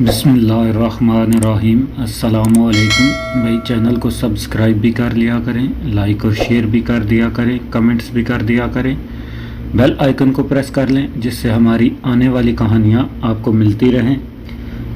बिस्मिल्लाहिर्रहमानिर्रहीम। अस्सलामुअलैकुम भाई, चैनल को सब्सक्राइब भी कर लिया करें, लाइक और शेयर भी कर दिया करें, कमेंट्स भी कर दिया करें, बेल आइकन को प्रेस कर लें जिससे हमारी आने वाली कहानियाँ आपको मिलती रहें।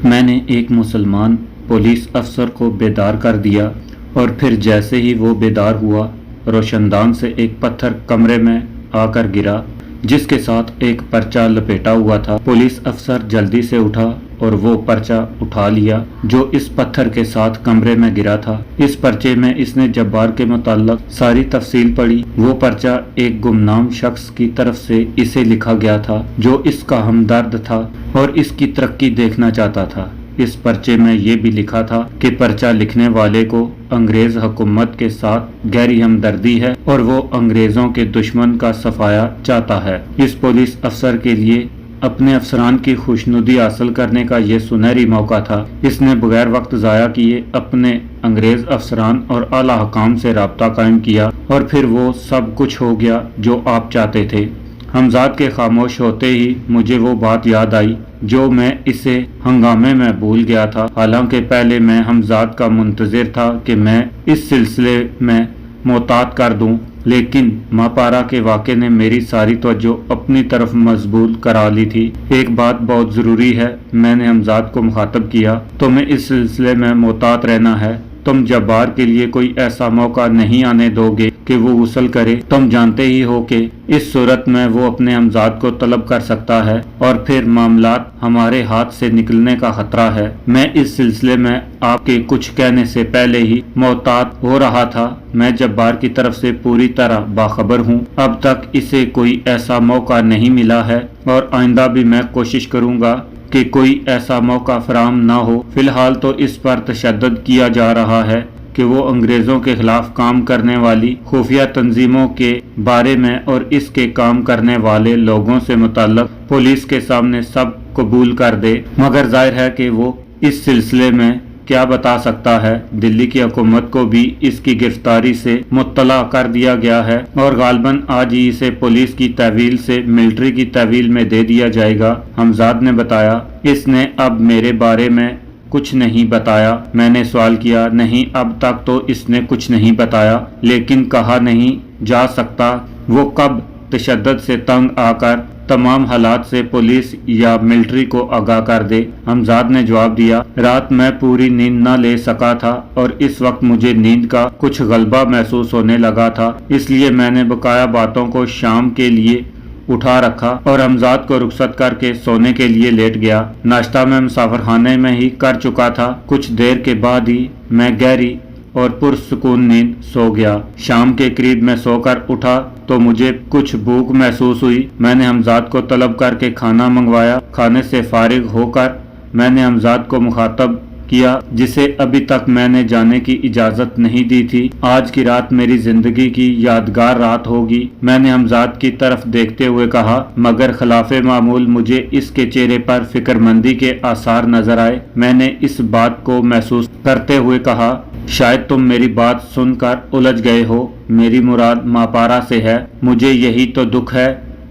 मैंने एक मुसलमान पुलिस अफसर को बेदार कर दिया और फिर जैसे ही वो बेदार हुआ, रोशनदान से एक पत्थर कमरे में आकर गिरा जिसके साथ एक पर्चा लपेटा हुआ था। पुलिस अफसर जल्दी से उठा और वो पर्चा उठा लिया जो इस पत्थर के साथ कमरे में गिरा था। इस पर्चे में इसने जब्बार के मुताल्लिक सारी तफसील पढ़ी। वो पर्चा एक गुमनाम शख्स की तरफ से इसे लिखा गया था जो इसका हमदर्द था और इसकी तरक्की देखना चाहता था। इस पर्चे में ये भी लिखा था कि पर्चा लिखने वाले को अंग्रेज हुकूमत के साथ गहरी हमदर्दी है और वो अंग्रेजों के दुश्मन का सफाया चाहता है। इस पुलिस अफसर के लिए अपने अफसरान की खुशनुदी हासिल करने का ये सुनहरी मौका था। इसने बगैर वक्त ज़ाया किए अपने अंग्रेज अफसरान और आला हकाम से राब्ता कायम किया और फिर वो सब कुछ हो गया जो आप चाहते थे। हमजाद के खामोश होते ही मुझे वो बात याद आई जो मैं इसे हंगामे में भूल गया था। हालांकि पहले मैं हमजाद का मुंतजिर था कि मैं इस सिलसिले में मोहतात कर दूं, लेकिन मापारा के वाक़े ने मेरी सारी तवज्जो अपनी तरफ मजबूल करा ली थी। एक बात बहुत ज़रूरी है, मैंने हमजाद को मुखातब किया, तुम्हें इस सिलसिले में मोहतात रहना है। तुम जब्बार के लिए कोई ऐसा मौका नहीं आने दोगे कि वो गुस्ल करे। तुम जानते ही हो कि इस सूरत में वो अपने हमजाद को तलब कर सकता है और फिर मामलात हमारे हाथ से निकलने का खतरा है। मैं इस सिलसिले में आपके कुछ कहने से पहले ही मोहतात हो रहा था। मैं जब्बार की तरफ से पूरी तरह बाखबर हूँ। अब तक इसे कोई ऐसा मौका नहीं मिला है और आइंदा भी मैं कोशिश करूँगा कि कोई ऐसा मौका फराहम ना हो। फिलहाल तो इस पर तशद्दुद किया जा रहा है कि वो अंग्रेज़ों के खिलाफ काम करने वाली खुफिया तंजीमों के बारे में और इसके काम करने वाले लोगों से मुतल्लक पुलिस के सामने सब कबूल कर दे, मगर जाहिर है कि वो इस सिलसिले में क्या बता सकता है। दिल्ली की हुकूमत को भी इसकी गिरफ्तारी से मुत्तला कर दिया गया है और गालबन आज ही इसे पुलिस की तहवील से मिलिट्री की तहवील में दे दिया जाएगा। हमजाद ने बताया। इसने अब मेरे बारे में कुछ नहीं बताया। मैंने सवाल किया। नहीं, अब तक तो इसने कुछ नहीं बताया, लेकिन कहा नहीं जा सकता वो कब तशद्दुद से तंग आकर तमाम हालात से पुलिस या मिलिट्री को आगाह कर दे। हमजाद ने जवाब दिया, रात मैं पूरी नींद न ले सका था और इस वक्त मुझे नींद का कुछ गलबा महसूस होने लगा था, इसलिए मैंने बकाया बातों को शाम के लिए उठा रखा और हमजाद को रुखसत करके सोने के लिए लेट गया। नाश्ता मैं मुसाफिरखाने में ही कर चुका था। कुछ देर के बाद ही मैं गहरी और पुरसुकून नींद सो गया। शाम के करीब मैं सोकर उठा तो मुझे कुछ भूख महसूस हुई। मैंने हमजाद को तलब करके खाना मंगवाया। खाने से फारिग होकर मैंने हमजाद को मुखातब किया जिसे अभी तक मैंने जाने की इजाज़त नहीं दी थी। आज की रात मेरी जिंदगी की यादगार रात होगी। मैंने हमजाद की तरफ देखते हुए कहा, मगर खिलाफे मामूल मुझे इसके चेहरे पर फिक्रमंदी के आसार नजर आए। मैंने इस बात को महसूस करते हुए कहा, शायद तुम मेरी बात सुनकर उलझ गए हो। मेरी मुराद मापारा से है। मुझे यही तो दुख है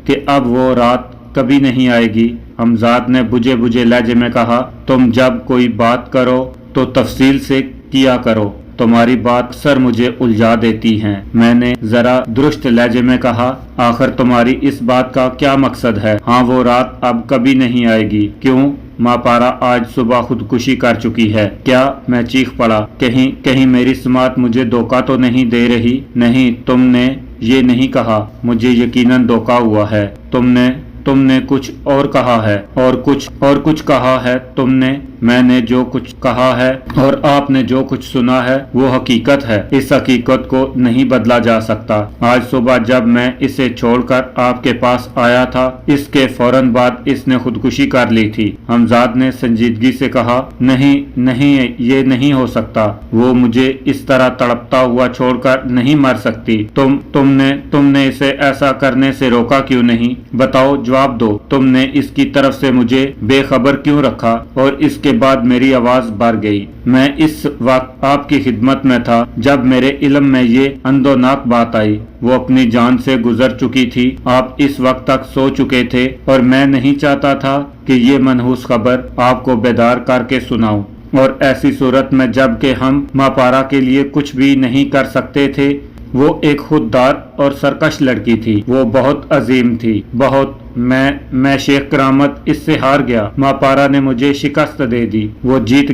कि अब वो रात कभी नहीं आएगी। हमजाद ने बुझे बुझे लहजे में कहा, तुम जब कोई बात करो तो तफसील से किया करो। तुम्हारी बात अक्सर मुझे उलझा देती हैं। मैंने जरा दुरुस्त लहजे में कहा, आखिर तुम्हारी इस बात का क्या मकसद है? हाँ, वो रात अब कभी नहीं आएगी। क्यों? मापारा आज सुबह खुदकुशी कर चुकी है। क्या? मैं चीख पड़ा। कहीं मेरी समात मुझे धोखा तो नहीं दे रही? नहीं, तुमने ये नहीं कहा। मुझे यकीनन धोखा हुआ है। तुमने कुछ और कहा है और कुछ कहा है तुमने। मैंने जो कुछ कहा है और आपने जो कुछ सुना है वो हकीकत है। इस हकीकत को नहीं बदला जा सकता। आज सुबह जब मैं इसे छोड़कर आपके पास आया था, इसके फौरन बाद इसने खुदकुशी कर ली थी। हमजाद ने संजीदगी से कहा, नहीं, ये नहीं हो सकता। वो मुझे इस तरह तड़पता हुआ छोड़कर नहीं मर सकती। तुमने इसे ऐसा करने से रोका क्यों नहीं? बताओ, जवाब दो, तुमने इसकी तरफ से मुझे बेखबर क्यों रखा? और इसके बाद मेरी आवाज भर गई। मैं इस वक्त आपकी खिदमत में था जब मेरे इल्म में ये अंदोनाक बात आई। वो अपनी जान से गुजर चुकी थी। आप इस वक्त तक सो चुके थे और मैं नहीं चाहता था कि ये मनहूस खबर आपको बेदार करके सुनाऊं। और ऐसी सूरत में जबकि हम मापारा के लिए कुछ भी नहीं कर सकते थे। वो एक खुददार और सरकश लड़की थी। वो बहुत अजीम थी, बहुत। मैं शेख करामत इससे हार गया। मापारा ने मुझे शिकस्त दे दी। वो जीत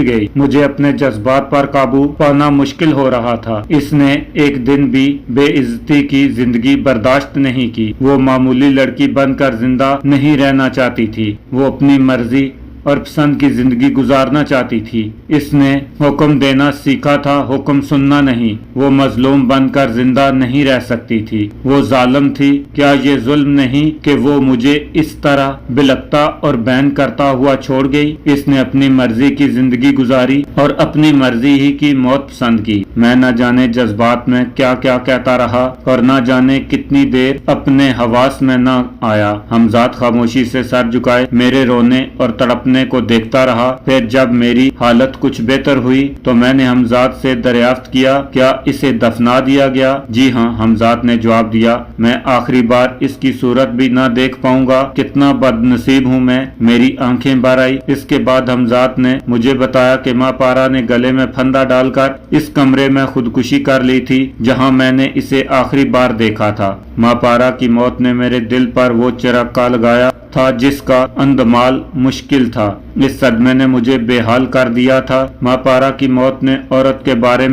गई। मुझे अपने जज्बात पर काबू पाना मुश्किल हो रहा था। इसने एक दिन भी बेइज्जती की जिंदगी बर्दाश्त नहीं की। वो मामूली लड़की बनकर जिंदा नहीं रहना चाहती थी। वो अपनी मर्जी और पसंद की जिंदगी गुजारना चाहती थी। इसने हुक्म देना सीखा था, हुक्म सुनना नहीं। वो मजलूम बनकर जिंदा नहीं रह सकती थी। वो जालिम थी। क्या ये जुल्म नहीं कि वो मुझे इस तरह बिलकता और बैन करता हुआ छोड़ गई? इसने अपनी मर्जी की जिंदगी गुजारी और अपनी मर्जी ही की मौत पसंद की। मैं न जाने जज्बात में क्या क्या कहता रहा और न जाने कितनी देर अपने हवास में न आया। हमजाद खामोशी से सर झुकाए मेरे रोने और तड़पने को देखता रहा। फिर जब मेरी हालत कुछ बेहतर हुई तो मैंने हमजाद से दरियाफ्त किया, क्या इसे दफना दिया गया? जी हाँ, हमजाद ने जवाब दिया। मैं आखिरी बार इसकी सूरत भी न देख पाऊंगा। कितना बदनसीब हूँ मैं। मेरी आंखें भर आई। इसके बाद हमजाद ने मुझे बताया कि मापारा ने गले में फंदा डालकर इस कमरे में खुदकुशी कर ली थी जहाँ मैंने इसे आखिरी बार देखा था। मापारा की मौत ने मेरे दिल पर वो चिरका लगाया था जिसका अंदमाल मुश्किल था। इस सदमे ने मुझे बेहाल कर दिया था। मापारा की मौत ने औरत के बारे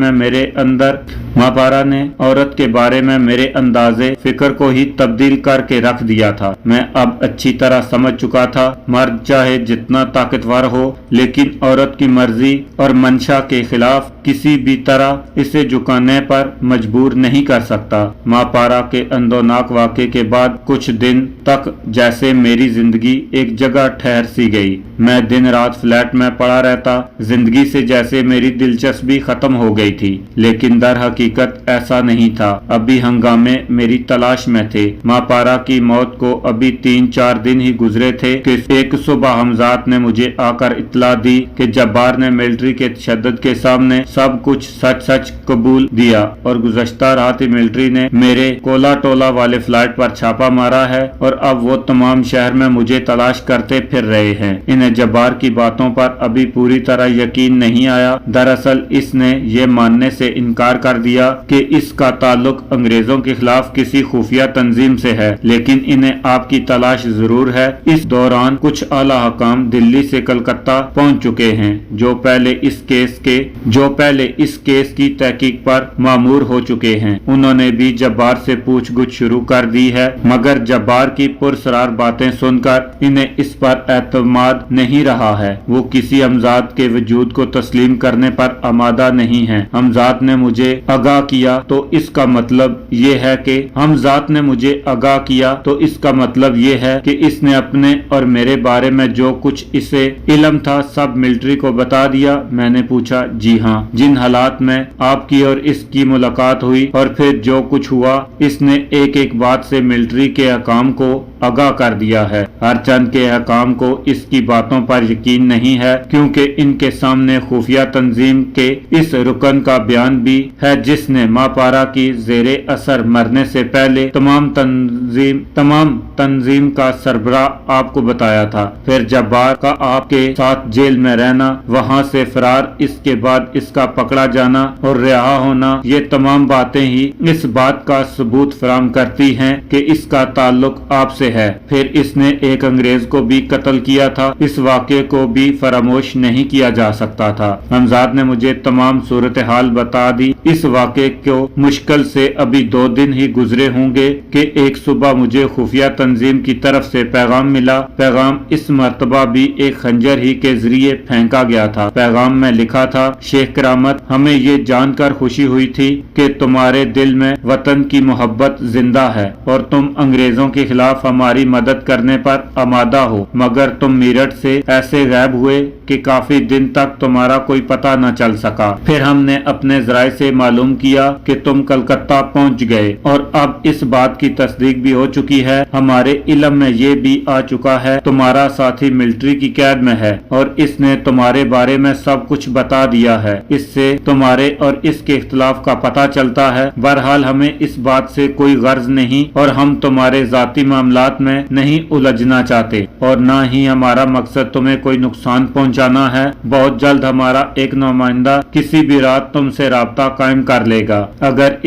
में मेरे अंदाजे फिक्र को ही तब्दील करके रख दिया था। मैं अब अच्छी तरह समझ चुका था, मर्द चाहे जितना ताकतवर हो लेकिन औरत की मर्जी और मंशा के खिलाफ किसी भी तरह इसे झुकाने पर मजबूर नहीं कर सकता। मापारा के अंदोनाक वाक़े के बाद कुछ दिन तक जैसे मेरी जिंदगी एक जगह ठहर सी गई। मैं दिन रात फ्लैट में पड़ा रहता। जिंदगी से जैसे मेरी दिलचस्पी खत्म हो गई थी। लेकिन दर हकीकत ऐसा नहीं था। अभी हंगामे मेरी तलाश में थे। मापारा की मौत को अभी 3-4 दिन ही गुजरे थे कि एक सुबह हमजाद ने मुझे आकर इत्तला दी कि जब्बार ने मिलिट्री के तशद्दुद के सामने सब कुछ सच कबूल दिया और गुज़श्ता रात ही मिलिट्री ने मेरे कोला टोला वाले फ्लैट पर छापा मारा है और अब वो तमाम शहर में मुझे तलाश करते फिर रहे हैं। इन्हें जब्बार की बातों पर अभी पूरी तरह यकीन नहीं आया। दरअसल इसने ये मानने से इनकार कर दिया कि इसका ताल्लुक अंग्रेजों के खिलाफ किसी खुफिया तंजीम से है, लेकिन इन्हें आपकी तलाश जरूर है। इस दौरान कुछ आला हकाम दिल्ली से कलकत्ता पहुंच चुके हैं जो पहले इस केस की तहकीक पर मामूर हो चुके हैं। उन्होंने भी जब्बार से पूछगुछ शुरू कर दी है, मगर जब्बार की पुरसरार बातें सुनकर इन्हें इस पर एतमाद नहीं रहा है। वो किसी हमजाद के वजूद को तस्लीम करने पर आमादा नहीं है। हमजाद ने मुझे आगाह किया तो इसका मतलब ये है कि इसने अपने और मेरे बारे में जो कुछ इसे इल्म था सब मिलिट्री को बता दिया। मैंने पूछा, जी हाँ। जिन हालात में आपकी और इसकी मुलाकात हुई और फिर जो कुछ हुआ, इसने एक एक बात से मिलिट्री के हकाम को आगाह कर दिया है। हर चंद के हकाम को इसकी बातों पर यकीन नहीं है क्योंकि इनके सामने खुफिया तंजीम के इस रुकन का बयान भी है जिसने मापारा की जेरे असर मरने से पहले तमाम तंजीम का सरबराह आपको बताया था। फिर जब्बार का आपके साथ जेल में रहना, वहाँ से फरार, इसके बाद इसका पकड़ा जाना और रिहा होना, ये तमाम बातें ही इस बात का सबूत फराहम करती हैं कि इसका ताल्लुक आपसे है। फिर इसने एक अंग्रेज को भी कत्ल किया था। इस वाक़े को भी फरामोश नहीं किया जा सकता था। हमजाद ने मुझे तमाम सूरत हाल बता दी। इस वाक़े को मुश्किल से अभी 2 दिन ही गुजरे होंगे कि एक सुबह मुझे खुफिया तंजीम की तरफ से पैगाम मिला। पैगाम इस मर्तबा भी एक खंजर ही के जरिए फेंका गया था। पैगाम में लिखा था, शेख करामत, हमें ये जानकर खुशी हुई थी कि तुम्हारे दिल में वतन की मोहब्बत जिंदा है और तुम अंग्रेजों के खिलाफ हमारी मदद करने पर आमादा हो, मगर तुम मीरठ से ऐसे गायब हुए कि काफी दिन तक तुम्हारा कोई पता न चल सका। फिर हमने अपने जराए से मालूम किया कि तुम कलकत्ता पहुंच गए और अब इस बात की तस्दीक भी हो चुकी है, हमारे इल्म में ये भी आ चुका है तुम्हारा साथी मिलिट्री की कैद में है और इसने तुम्हारे बारे में सब कुछ बता दिया है। इससे तुम्हारे और इसके इख्तिलाफ का पता चलता है। बहरहाल हमें इस बात से कोई गर्ज नहीं और हम तुम्हारे जाती मामलात में नहीं उलझना चाहते और न ही हमारा मकसद तुम्हें कोई नुकसान पहुंचाना है। बहुत जल्द हमारा एक नुमाइंदा किसी भी रात तुमसे राब्ता कायम कर लेगा। अगर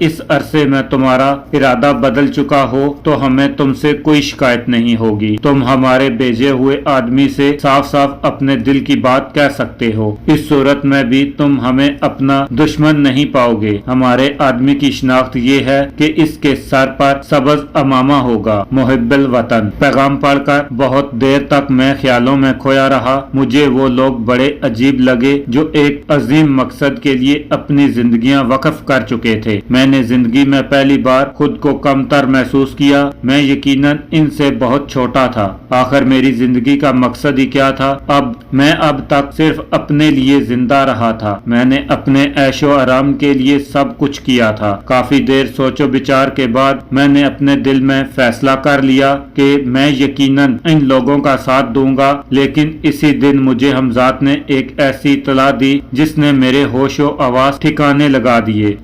इस अरसे में तुम्हारा इरादा बदल चुका हो तो हमें तुमसे कोई शिकायत नहीं होगी। तुम हमारे भेजे हुए आदमी से साफ साफ अपने दिल की बात कह सकते हो। इस सूरत में भी तुम हमें अपना दुश्मन नहीं पाओगे। हमारे आदमी की शिनाख्त ये है कि इसके सर पर सबज अमामा होगा। मुहिब्बुल वतन। पैगाम पढ़कर बहुत देर तक मैं ख्यालों में खोया रहा। मुझे वो लोग बड़े अजीब लगे जो एक अजीम मकसद के लिए अपनी जिंदगियां वक्फ कर चुके थे। मैंने जिंदगी में पहली बार खुद को कमतर महसूस किया। मैं यकीनन इनसे बहुत छोटा था। आखिर मेरी जिंदगी का मकसद ही क्या था? मैं अब तक सिर्फ अपने लिए जिंदा रहा था। मैंने अपने ऐशो आराम के लिए सब कुछ किया था। काफी देर सोचो विचार के बाद मैंने अपने दिल में फैसला कर लिया कि मैं यकीनन इन लोगों का साथ दूंगा। लेकिन इसी दिन मुझे हमजाद ने एक ऐसी इत्तला दी जिसने मेरे होशो आवाज ठिकाने लगा दिए।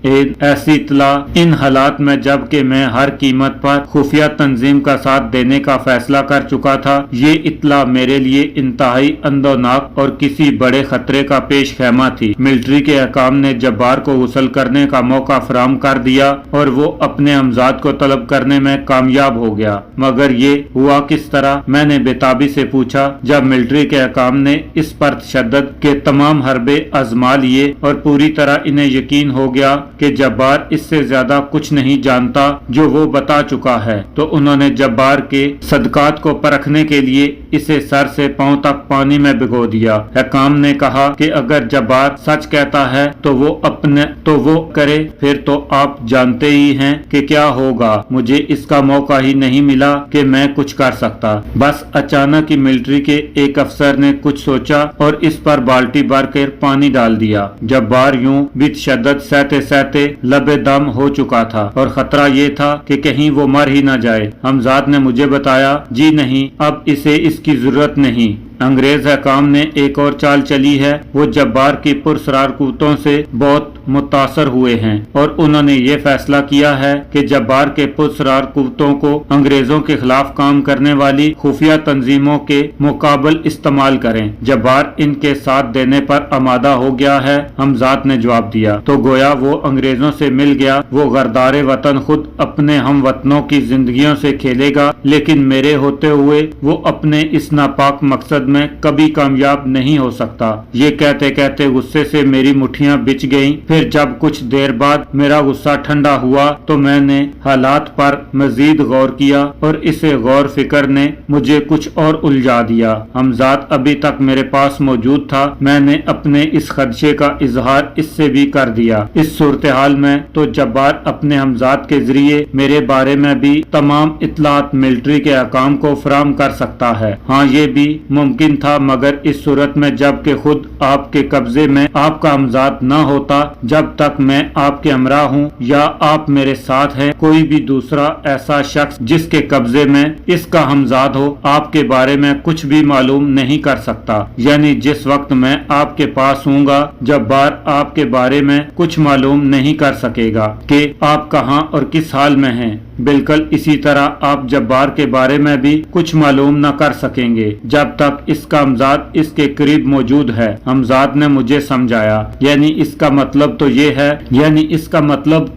ऐसी इत्तला इन हालात में जबकि मैं हर कीमत पर खुफिया तंजीम का साथ देने का फैसला कर चुका था। ये इत्तला मेरे लिए इंतहाई अंदोनाक और किसी बड़े खतरे का पेश खैमा थी। मिलिट्री के हकाम ने जब्बार को गुस्ल करने का मौका फराम कर दिया और वो अपने हमजाद को तलब करने में कामयाब हो गया। मगर ये हुआ किस तरह? मैंने बेताबी से पूछा। जब मिलिट्री के हकाम ने इस पर तशद्दुद के तमाम हरबे आजमा लिए और पूरी तरह इन्हें यकीन हो गया कि जब्बार इससे ज्यादा कुछ नहीं जानता जो वो बता चुका है, तो उन्होंने जब्बार के सदकात को परखने के लिए इसे सर से पांव तक पानी में भिगो दिया। हकाम ने कहा कि अगर जब्बार सच कहता है तो वो करे, फिर तो आप जानते ही हैं कि क्या होगा। मुझे इसका मौका ही नहीं मिला कि मैं कुछ कर सकता। बस अचानक ही मिलिट्री के एक अफसर ने कुछ सोचा और इस पर बाल्टी भर कर पानी डाल दिया। जब्बार यूं भी तशद्दुद सहते सहते लबे दम हो चुका था और खतरा ये था कि कहीं वो मर ही न जाए। हमजाद ने मुझे बताया, जी नहीं, अब इसे इसकी जरूरत नहीं। अंग्रेज हकाम ने एक और चाल चली है। वो जब्बार की पुरसरार कुव्वतों से बहुत मुतासर हुए हैं और उन्होंने ये फैसला किया है कि जब्बार के पुरसरार कुव्वतों को अंग्रेजों के खिलाफ काम करने वाली खुफिया तंजीमों के मुकाबल इस्तेमाल करें। जब्बार इनके साथ देने पर आमादा हो गया है। हमजाद ने जवाब दिया। तो गोया वो अंग्रेजों से मिल गया। वो गरदारे वतन खुद अपने हम वतनों की जिंदगियों से खेलेगा, लेकिन मेरे होते हुए वो अपने इस नापाक मकसद में कभी कामयाब नहीं हो सकता। ये कहते कहते गुस्से से मेरी मुट्ठियां बिछ गईं। फिर जब कुछ देर बाद मेरा गुस्सा ठंडा हुआ तो मैंने हालात पर मजीद गौर किया और इसे गौर फिक्र ने मुझे कुछ और उलझा दिया। हमजाद अभी तक मेरे पास मौजूद था। मैंने अपने इस खदशे का इजहार इससे भी कर दिया। इस सूरत हाल में तो जब्बार अपने हमजाद के जरिए मेरे बारे में भी तमाम इत्तलात मिलिट्री के हकाम को फराहम कर सकता है। हाँ, ये भी मुमकिन था, मगर इस सूरत में जबकि खुद आपके कब्जे में आपका हमजाद न होता। जब तक मैं आपके हमरा हूँ या आप मेरे साथ हैं, कोई भी दूसरा ऐसा शख्स जिसके कब्जे में इसका हमजाद हो आपके बारे में कुछ भी मालूम नहीं कर सकता। यानी जिस वक्त मैं आपके पास हूँगा, जब्बार आपके बारे में कुछ मालूम नहीं कर सकेगा कि आप कहाँ और किस हाल में हैं। बिल्कुल इसी तरह आप जब्बार के बारे में भी कुछ मालूम न कर सकेंगे जब तक इसका हमजाद इसके करीब मौजूद है। हमजाद ने मुझे समझाया। यानी इसका मतलब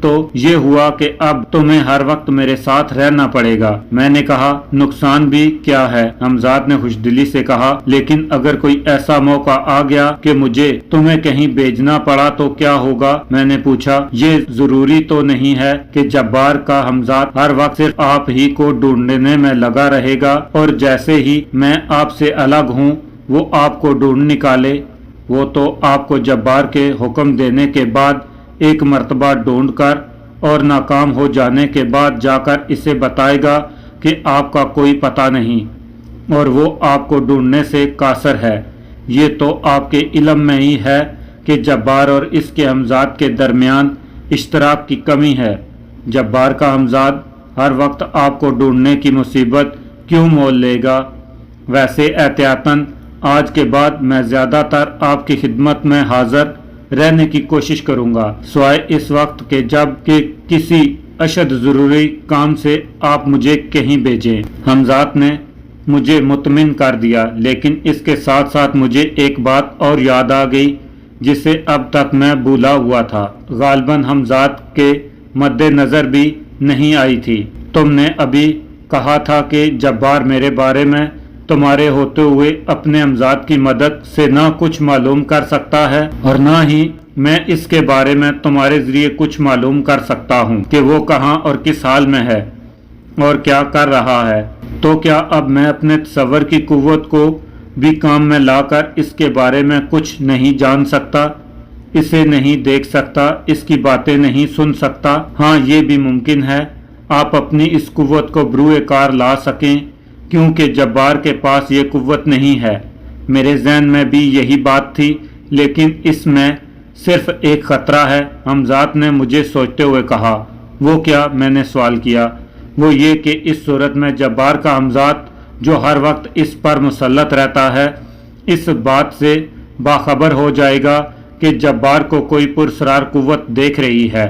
तो ये हुआ कि अब तुम्हें हर वक्त मेरे साथ रहना पड़ेगा। मैंने कहा, नुकसान भी क्या है? हमजाद ने खुशदिली से कहा, लेकिन अगर कोई ऐसा मौका आ गया कि मुझे तुम्हें कहीं भेजना पड़ा तो क्या होगा? मैंने पूछा। ये जरूरी तो नहीं है कि जब्बार का हमजाद हर वक्त सिर्फ आप ही को ढूंढने में लगा रहेगा और जैसे ही मैं आपसे अलग हूँ वो आपको ढूंढ निकाले। वो तो आपको जब्बार के हुक्म देने के बाद एक मर्तबा ढूंढकर और नाकाम हो जाने के बाद जाकर इसे बताएगा कि आपका कोई पता नहीं और वो आपको ढूंढने से कासर है। ये तो आपके इल्म में ही है कि जब्बार और इसके हमजाद के दरमियान इश्तराक की कमी है। जब्बार का हमजाद हर वक्त आपको ढूंढने की मुसीबत क्यों मोल लेगा? वैसे एहतियातन आज के बाद मैं ज़्यादातर आपकी खिदमत में हाजिर रहने की कोशिश करूंगा, सिवाय इस वक्त के जब कि किसी अशद ज़रूरी काम से आप मुझे कहीं भेजें। हमजाद ने मुझे मुतमिन कर दिया, लेकिन इसके साथ साथ मुझे एक बात और याद आ गई जिसे अब तक मैं भूला हुआ था। गालिबन हमजाद के मद्देनज़र भी नहीं आई थी। तुमने अभी कहा था कि जब्बार मेरे बारे में तुम्हारे होते हुए अपने हमजाद की मदद से ना कुछ मालूम कर सकता है और ना ही मैं इसके बारे में तुम्हारे जरिए कुछ मालूम कर सकता हूँ कि वो कहाँ और किस हाल में है और क्या कर रहा है। तो क्या अब मैं अपने तसव्वुर की कुव्वत को भी काम में लाकर इसके बारे में कुछ नहीं जान सकता, इसे नहीं देख सकता, इसकी बातें नहीं सुन सकता? हाँ, ये भी मुमकिन है आप अपनी इस कुव्वत को बरूए कार ला सकें, क्योंकि जब्बार के पास ये कुव्वत नहीं है। मेरे जहन में भी यही बात थी, लेकिन इसमें सिर्फ एक खतरा है, हमजाद ने मुझे सोचते हुए कहा। वो क्या? मैंने सवाल किया। वो ये कि इस सूरत में जब्बार का हमजाद जो हर वक्त इस पर मुसल्लत रहता है, इस बात से बाखबर हो जाएगा कि जब्बार को कोई पुरस्रार कुव्वत देख रही है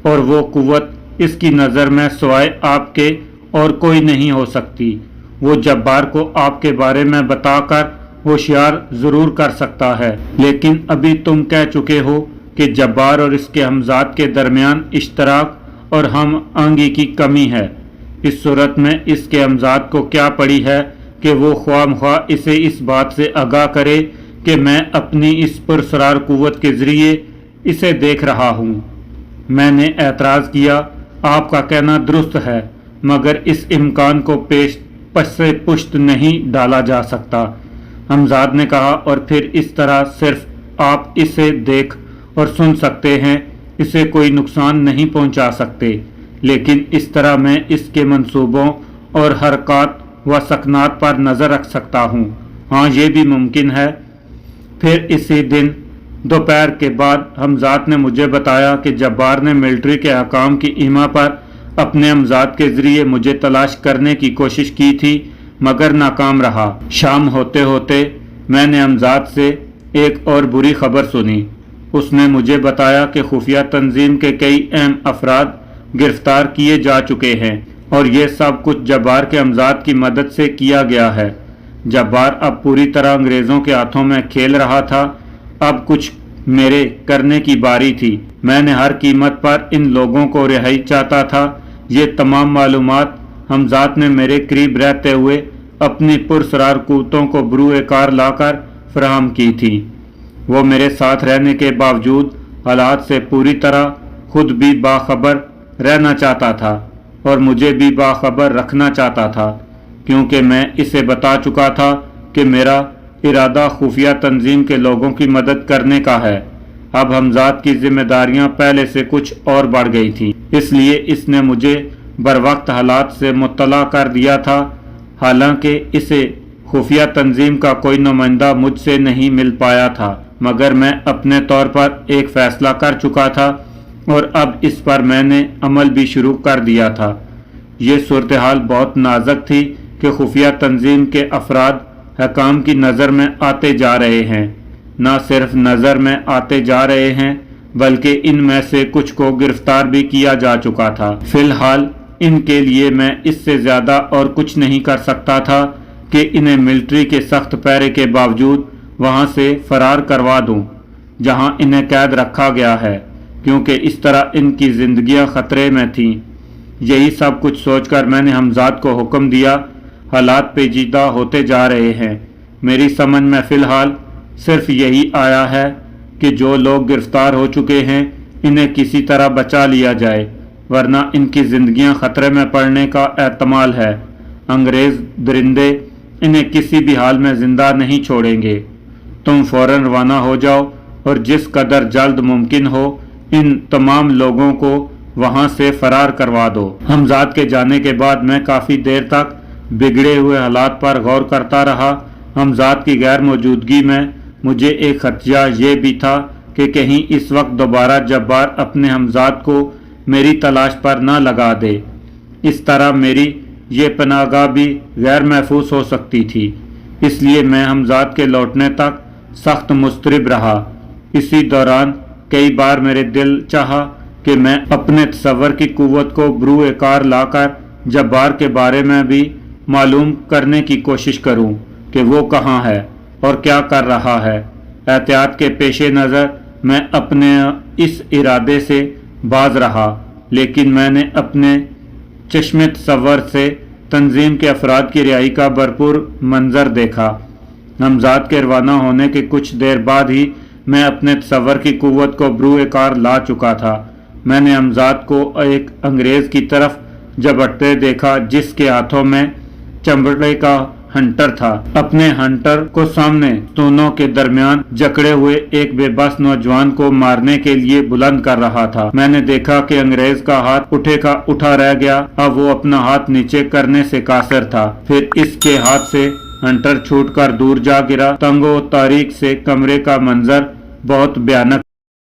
और वो कुव्वत इसकी नज़र में सिवाय आपके और कोई नहीं हो सकती। वो जब्बार को आपके बारे में बताकर होशियार ज़रूर कर सकता है, लेकिन अभी तुम कह चुके हो कि जब्बार और इसके हमजाद के दरमियान इश्तराक और हम आंगी की कमी है। इस सूरत में इसके हमजाद को क्या पड़ी है कि वो ख्वामख्वाह इसे इस बात से आगाह करे कि मैं अपनी इस पुरस्रार कुव्वत के ज़रिए इसे देख रहा हूँ। मैंने एतराज़ किया, आपका कहना दुरुस्त है, मगर इस इम्कान को पश्चे पुश्त नहीं डाला जा सकता। हमजाद ने कहा, और फिर इस तरह सिर्फ आप इसे देख और सुन सकते हैं, इसे कोई नुकसान नहीं पहुंचा सकते, लेकिन इस तरह मैं इसके मंसूबों और हरकत व सकनात पर नज़र रख सकता हूँ। हाँ, ये भी मुमकिन है। फिर इसी दिन दोपहर के बाद हमजाद ने मुझे बताया कि जब्बार ने मिलिट्री के अहकाम की इमा पर अपने हमजाद के ज़रिए मुझे तलाश करने की कोशिश की थी, मगर नाकाम रहा। शाम होते होते मैंने हमजाद से एक और बुरी खबर सुनी। उसने मुझे बताया कि खुफिया तंजीम के कई अहम अफराद गिरफ्तार किए जा चुके हैं और ये सब कुछ जब्बार के हमजाद की मदद से किया गया है। जब्बार अब पूरी तरह अंग्रेज़ों के हाथों में खेल रहा था। अब कुछ मेरे करने की बारी थी। मैंने हर कीमत पर इन लोगों को रिहाई चाहता था। ये तमाम मालूमात हमजाद ने मेरे करीब रहते हुए अपनी पुरसरार कुव्वतों को बरूए कार लाकर फराहम की थी। वो मेरे साथ रहने के बावजूद हालात से पूरी तरह खुद भी बाखबर रहना चाहता था और मुझे भी बाखबर रखना चाहता था, क्योंकि मैं इसे बता चुका था कि मेरा इरादा खुफिया तंजीम के लोगों की मदद करने का है। अब हमजाद की जिम्मेदारियां पहले से कुछ और बढ़ गई थी, इसलिए इसने मुझे बरवक्त हालात से मुत्तला कर दिया था। हालांकि इसे खुफिया तंजीम का कोई नुमाइंदा मुझसे नहीं मिल पाया था, मगर मैं अपने तौर पर एक फ़ैसला कर चुका था और अब इस पर मैंने अमल भी शुरू कर दिया था। ये सूरत हाल बहुत नाजुक थी कि खुफिया तंजीम के अफराद हकाम की नज़र में आते जा रहे हैं। न सिर्फ नज़र में आते जा रहे हैं, बल्कि इनमें से कुछ को गिरफ्तार भी किया जा चुका था। फिलहाल इनके लिए मैं इससे ज़्यादा और कुछ नहीं कर सकता था कि इन्हें मिलिट्री के सख्त पैरे के बावजूद वहाँ से फरार करवा दूँ जहाँ इन्हें कैद रखा गया है, क्योंकि इस तरह इनकी ज़िंदगियाँ ख़तरे में थीं। यही सब कुछ सोचकर मैंने हमजाद को हुक्म दिया। हालात पेचीदा होते जा रहे हैं। मेरी समझ में फ़िलहाल सिर्फ यही आया है कि जो लोग गिरफ्तार हो चुके हैं इन्हें किसी तरह बचा लिया जाए, वरना इनकी ज़िंदगियां ख़तरे में पड़ने का एहतमाल है। अंग्रेज़ दरिंदे इन्हें किसी भी हाल में ज़िंदा नहीं छोड़ेंगे। तुम फ़ौरन रवाना हो जाओ और जिस कदर जल्द मुमकिन हो इन तमाम लोगों को वहां से फरार करवा दो। हमजाद के जाने के बाद मैं काफ़ी देर तक बिगड़े हुए हालात पर गौर करता रहा। हमजाद की गैर मौजूदगी में मुझे एक खदशा ये भी था कि कहीं इस वक्त दोबारा जब्बार अपने हमजाद को मेरी तलाश पर न लगा दे। इस तरह मेरी ये पनाहगाह भी गैर महफूज हो सकती थी। इसलिए मैं हमजाद के लौटने तक सख्त मुस्तरिब रहा। इसी दौरान कई बार मेरे दिल चाहा कि मैं अपने तसव्वुर की कुव्वत को बरूए कार लाकर जब्बार के बारे में भी मालूम करने की कोशिश करूं कि वो कहाँ है और क्या कर रहा है। एहतियात के पेशे नज़र मैं अपने इस इरादे से बाज रहा, लेकिन मैंने अपने चश्मे तसव्वुर से तंजीम के अफराद की रिहाई का भरपूर मंजर देखा। हमजाद के रवाना होने के कुछ देर बाद ही मैं अपने तसव्वुर की कुव्वत को बरूए कार ला चुका था। मैंने हमजाद को एक अंग्रेज़ की तरफ झपटते देखा जिसके हाथों में चमड़े का हंटर था। अपने हंटर को सामने दोनों के दरमियान जकड़े हुए एक बेबस नौजवान को मारने के लिए बुलंद कर रहा था। मैंने देखा कि अंग्रेज का हाथ उठे का उठा रह गया। अब वो अपना हाथ नीचे करने से कासिर था। फिर इसके हाथ से हंटर छूटकर दूर जा गिरा। तंगो तारीख से कमरे का मंजर बहुत भयानक